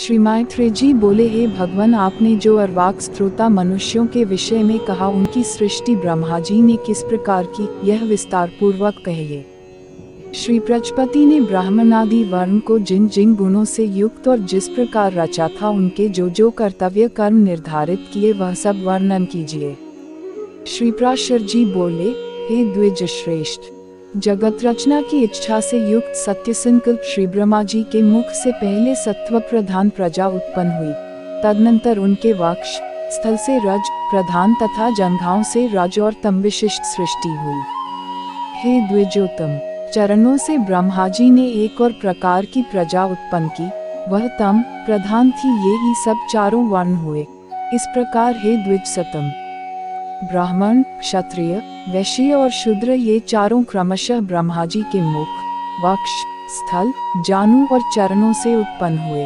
श्री मैत्रेय जी बोले, हे भगवान, आपने जो अर्वाक श्रोता मनुष्यों के विषय में कहा, उनकी सृष्टि ब्रह्मा जी ने किस प्रकार की, यह विस्तार पूर्वक कहिए। श्री प्रजापति ने ब्राह्मणादि वर्ण को जिन जिन गुणों से युक्त और जिस प्रकार रचा था, उनके जो जो कर्तव्य कर्म निर्धारित किए, वह सब वर्णन कीजिए। श्री पराशर जी बोले, हे द्विज श्रेष्ठ, जगत रचना की इच्छा से युक्त सत्य संकल्प श्री ब्रह्मा जी के मुख से पहले सत्व प्रधान प्रजा उत्पन्न हुई। तदनंतर उनके वक्ष स्थल से रज प्रधान तथा जंघाओं से रज और तम विशिष्ट सृष्टि हुई। हे द्विजोत्तम, चरणों से ब्रह्मा जी ने एक और प्रकार की प्रजा उत्पन्न की, वह तम प्रधान थी। ये ही सब चारों वर्ण हुए। इस प्रकार हे द्विजसतम, ब्राह्मण, क्षत्रिय, वैश्य और शूद्र, ये चारों क्रमशः ब्रह्मा जी के मुख, वक्ष, स्थल, जानु और चरणों से उत्पन्न हुए।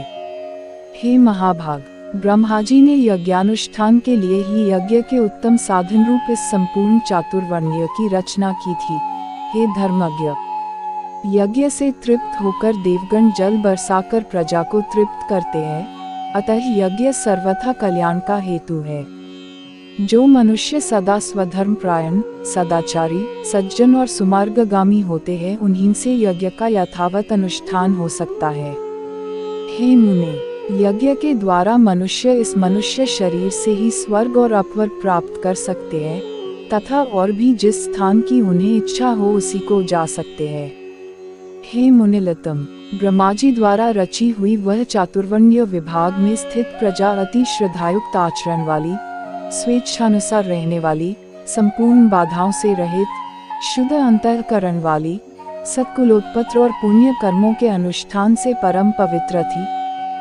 हे महाभाग, ब्रह्मा जी ने यज्ञानुष्ठान के लिए ही यज्ञ के उत्तम साधन रूप इस संपूर्ण चातुर्वर्ण्य की रचना की थी। हे धर्मज्ञ, यज्ञ से तृप्त होकर देवगण जल बरसाकर प्रजा को तृप्त करते हैं, अतः यज्ञ सर्वथा कल्याण का हेतु है। जो मनुष्य सदा स्वधर्म प्रायण, सदाचारी, सज्जन और सुमार्गगामी होते हैं, उन्हीं से यज्ञ का यथावत अनुष्ठान हो सकता है। हे मुने, यज्ञ के द्वारा मनुष्य इस मनुष्य शरीर से ही स्वर्ग और अपवर्ग प्राप्त कर सकते हैं, तथा और भी जिस स्थान की उन्हें इच्छा हो उसी को जा सकते हैं। हे मुनिलतम, ब्रह्मा जी द्वारा रची हुई वह चातुर्वर्ण्य विभाग में स्थित प्रजा अति श्रद्धायुक्त आचरण वाली, स्वेच्छानुसार रहने वाली, संपूर्ण बाधाओं से रहित, शुद्ध अंतःकरण वाली, सत्कुलोत्पत्र और पुण्य कर्मों के अनुष्ठान से परम पवित्र थी।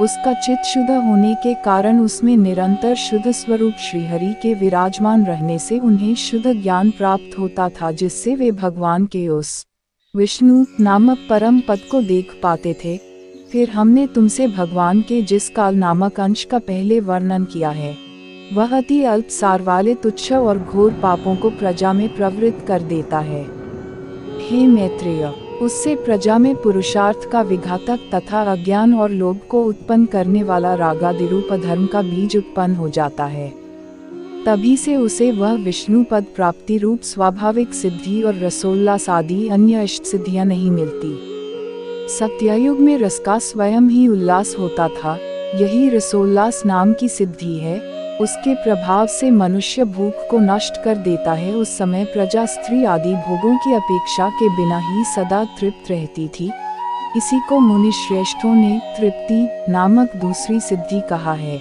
उसका चित्त शुद्ध होने के कारण उसमें निरंतर शुद्ध स्वरूप श्रीहरि के विराजमान रहने से उन्हें शुद्ध ज्ञान प्राप्त होता था, जिससे वे भगवान के उस विष्णु नामक परम पद को देख पाते थे। फिर हमने तुमसे भगवान के जिस काल नामक अंश का पहले वर्णन किया है, वह अति अल्प सार वाले तुच्छ और घोर पापों को प्रजा में प्रवृत्त कर देता है। हे मैत्रेय, उससे प्रजा में पुरुषार्थ का विघातक तथा अज्ञान और लोभ को उत्पन्न करने वाला रागादिरूप अधर्म का बीज उत्पन्न हो जाता है। तभी से उसे वह विष्णु पद प्राप्ति रूप स्वाभाविक सिद्धि और रसोल्लास आदि अन्य इष्ट सिद्धियां नहीं मिलती। सत्ययुग में रस का स्वयं ही उल्लास होता था, यही रसोल्लास नाम की सिद्धि है। उसके प्रभाव से मनुष्य भूख को नष्ट कर देता है। उस समय प्रजा स्त्री आदि भोगों की अपेक्षा के बिना ही सदा तृप्त रहती थी। इसी को मुनि श्रेष्ठों ने तृप्ति नामक दूसरी सिद्धि कहा है।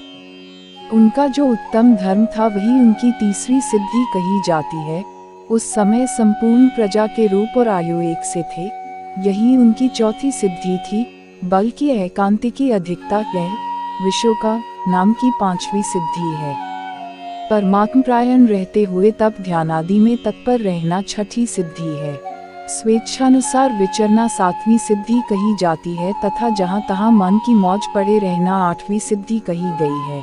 उनका जो उत्तम धर्म था वही उनकी तीसरी सिद्धि कही जाती है। उस समय संपूर्ण प्रजा के रूप और आयु एक से थे, यही उनकी चौथी सिद्धि थी। बल की एकांतिकी अधिकता यह विशोका नाम की पांचवी सिद्धि है। परमात्म प्रायण रहते हुए तप ध्यानादि में तत्पर रहना छठी सिद्धि है। स्वेच्छानुसार विचरना सातवीं सिद्धि कही जाती है तथा जहाँ तहाँ मन की मौज पड़े रहना आठवीं सिद्धि कही गई है।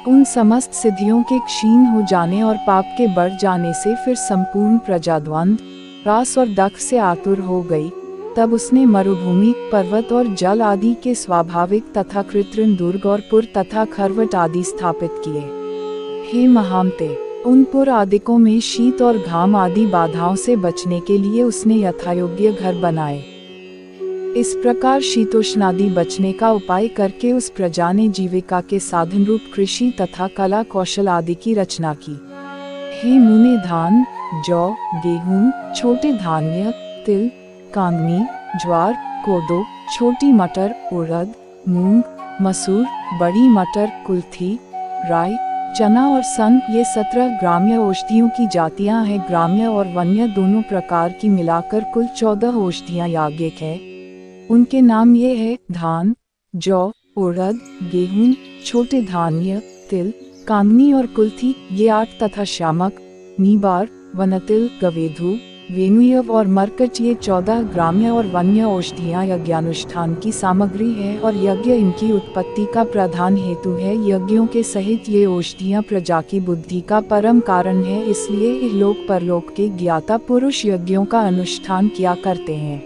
उन समस्त सिद्धियों के क्षीण हो जाने और पाप के बढ़ जाने से फिर संपूर्ण प्रजा द्वंद, रास और दख से आतुर हो गई। तब उसने मरुभूमि, पर्वत और जल आदि के स्वाभाविक तथा कृत्रिम दुर्ग और पुर तथा खरवट आदि स्थापित किए। हे महामते, उन पुर आदिकों में शीत और घाम आदि बाधाओं से बचने के लिए उसने यथायोग्य घर बनाए। इस प्रकार शीतोष्णादि बचने का उपाय करके उस प्रजा ने जीविका के साधन रूप कृषि तथा कला कौशल आदि की रचना की। हे मुने, धान, जौ, गेहूं, छोटे धान्य, तिल, कांगनी, ज्वार, कोदो, छोटी मटर, उड़द, मूंग, मसूर, बड़ी मटर, कुल्थी, राई, चना और सन, ये 17 ग्राम्य औषधियों की जातियां हैं। ग्राम्य और वन्य दोनों प्रकार की मिलाकर कुल 14 औषधियां याज्ञिक है। उनके नाम ये है: धान, जौ, उड़द, गेहूं, छोटे धान्य, तिल, कांगनी और कुल्थी, ये 8 तथा शामक, नीबार, वनतिल, गवेधु, वेणुयव और मरकट, ये 14 ग्राम्य और वन्य औषधियां यज्ञानुष्ठान की सामग्री है और यज्ञ इनकी उत्पत्ति का प्रधान हेतु है। यज्ञों के सहित ये औषधियां प्रजा की बुद्धि का परम कारण है, इसलिए इहलोक परलोक के ज्ञाता पुरुष यज्ञों का अनुष्ठान किया करते हैं।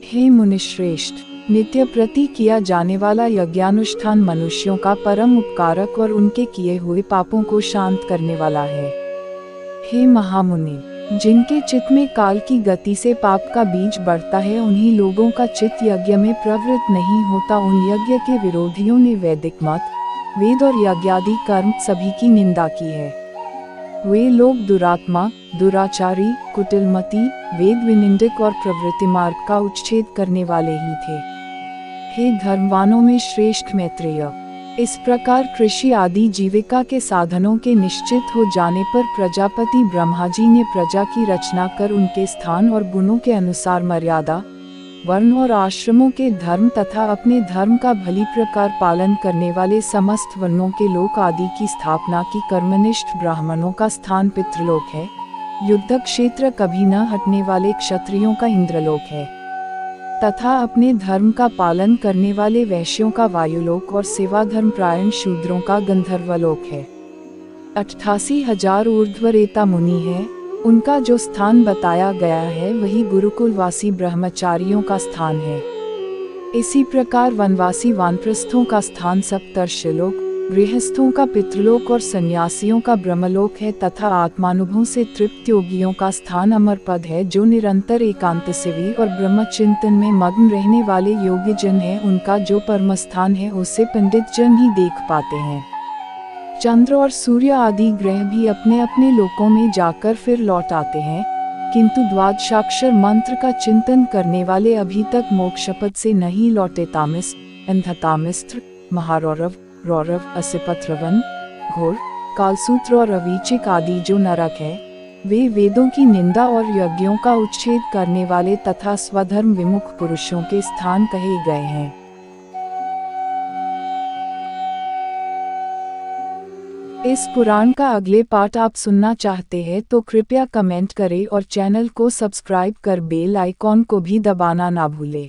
हे मुनिश्रेष्ठ, नित्य प्रति किया जाने वाला यज्ञानुष्ठान मनुष्यों का परम उपकारक और उनके किए हुए पापों को शांत करने वाला है। हे महामुनि, जिनके चित्त में काल की गति से पाप का बीज बढ़ता है, उन्हीं लोगों का चित्त यज्ञ में प्रवृत्त नहीं होता। उन यज्ञ के विरोधियों ने वैदिक मत, वेद और यज्ञादि कर्म सभी की निंदा की है। वे लोग दुरात्मा, दुराचारी, कुटिलमती, वेद विनिंदक और प्रवृत्ति मार्ग का उच्छेद करने वाले ही थे। हे धर्मवानों में श्रेष्ठ मैत्रेय, इस प्रकार कृषि आदि जीविका के साधनों के निश्चित हो जाने पर प्रजापति ब्रह्मा जी ने प्रजा की रचना कर उनके स्थान और गुणों के अनुसार मर्यादा, वर्ण और आश्रमों के धर्म तथा अपने धर्म का भली प्रकार पालन करने वाले समस्त वर्णों के लोक आदि की स्थापना की। कर्मनिष्ठ ब्राह्मणों का स्थान पितृलोक है, युद्ध क्षेत्र कभी न हटने वाले क्षत्रियों का इंद्रलोक है, तथा अपने धर्म का पालन करने वाले वैश्यों का वायुलोक और सेवा धर्म प्रायण शूद्रों का गंधर्वलोक है। 88,000 ऊर्ध्वरेता मुनि है, उनका जो स्थान बताया गया है वही गुरुकुलवासी ब्रह्मचारियों का स्थान है। इसी प्रकार वनवासी वानप्रस्थों का स्थान सप्तर्षिलोक, गृहस्थों का पितृलोक और सन्यासियों का ब्रह्मलोक है, तथा आत्मानुभव से तृप्त योगियों का स्थान अमर पद है। जो निरंतर एकांत सेवी और ब्रह्म चिंतन में मग्न रहने वाले योगी जन है, उनका जो परम स्थान है उसे पंडित जन ही देख पाते हैं। चंद्र और सूर्य आदि ग्रह भी अपने अपने लोकों में जाकर फिर लौट आते हैं, किंतु द्वादशाक्षर मंत्र का चिंतन करने वाले अभी तक मोक्षपद से नहीं लौटे। तामिस, अंधतामिस्त्र, महारौरव, रौरव, असिपत्रवन, घोर, कालसूत्र और अवीचिक आदि जो नरक है, वे वेदों की निंदा और यज्ञों का उच्छेद करने वाले तथा स्वधर्म विमुख पुरुषों के स्थान कहे गए हैं। इस पुराण का अगले पार्ट आप सुनना चाहते हैं तो कृपया कमेंट करें और चैनल को सब्सक्राइब कर बेल आइकॉन को भी दबाना ना भूलें।